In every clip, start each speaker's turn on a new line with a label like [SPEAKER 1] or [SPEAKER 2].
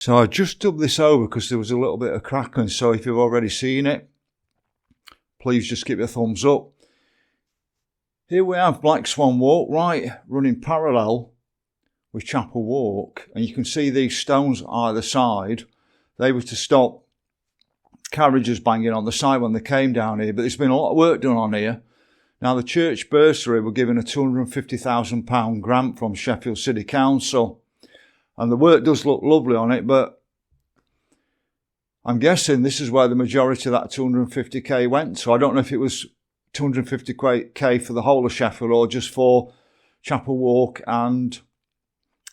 [SPEAKER 1] So I just dubbed this over because there was a little bit of cracking, so if you've already seen it, please just give it a thumbs up. Here we have Black Swan Walk, right, running parallel with Chapel Walk, and you can see these stones either side. They were to stop carriages banging on the side when they came down here, but there's been a lot of work done on here. Now the church bursary were given a £250,000 grant from Sheffield City Council, and the work does look lovely on it, but I'm guessing this is where the majority of that 250k went. So I don't know if it was 250k for the whole of Sheffield or just for Chapel Walk and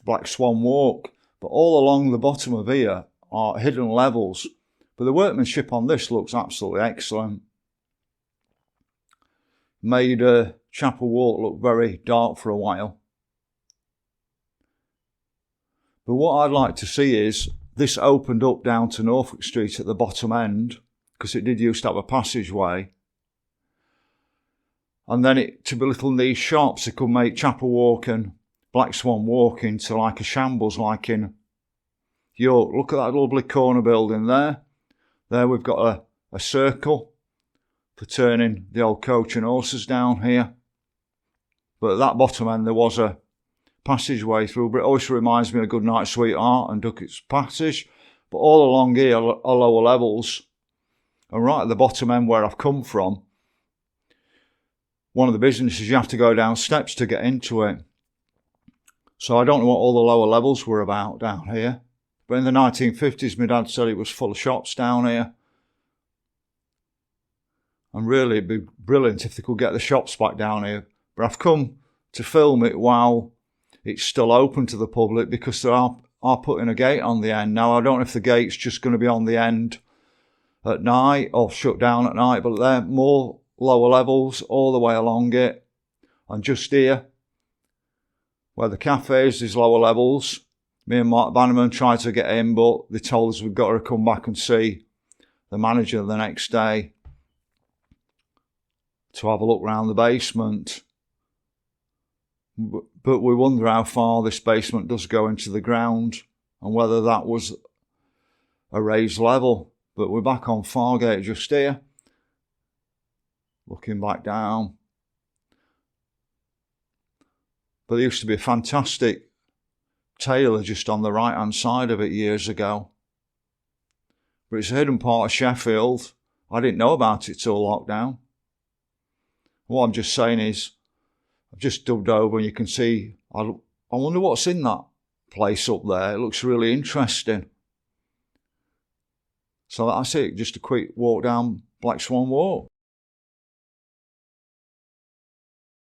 [SPEAKER 1] Black Swan Walk. But all along the bottom of here are hidden levels. But the workmanship on this looks absolutely excellent. Made Chapel Walk look very dark for a while. But what I'd like to see is this opened up down to Norfolk Street at the bottom end, because it did used to have a passageway. And then it to belittle these shops, it could make Chapel Walk and Black Swan Walk into like a shambles, like in York. Look at that lovely corner building there. There we've got a circle for turning the old coach and horses down here. But at that bottom end there was a passageway through, but it always reminds me of Good Night Sweetheart and Duckett's Passage. But all along here are lower levels, and right at the bottom end where I've come from, one of the businesses, you have to go down steps to get into it. So I don't know what all the lower levels were about down here, but in the 1950s my dad said it was full of shops down here, and really it'd be brilliant if they could get the shops back down here. But I've come to film it while it's still open to the public, because they are putting a gate on the end. Now, I don't know if the gate's just going to be on the end at night or shut down at night, but they're more lower levels all the way along it. And just here, where the cafe is, there's lower levels. Me and Mark Bannerman tried to get in, but they told us we've got to come back and see the manager the next day to have a look around the basement. But we wonder how far this basement does go into the ground and whether that was a raised level. But we're back on Fargate just here, looking back down. But there used to be a fantastic tailor just on the right hand side of it years ago. But it's a hidden part of Sheffield. I didn't know about it till lockdown. What I'm just saying is, I've just dubbed over and you can see, I wonder what's in that place up there. It looks really interesting. So that's it, just a quick walk down Black Swan Walk.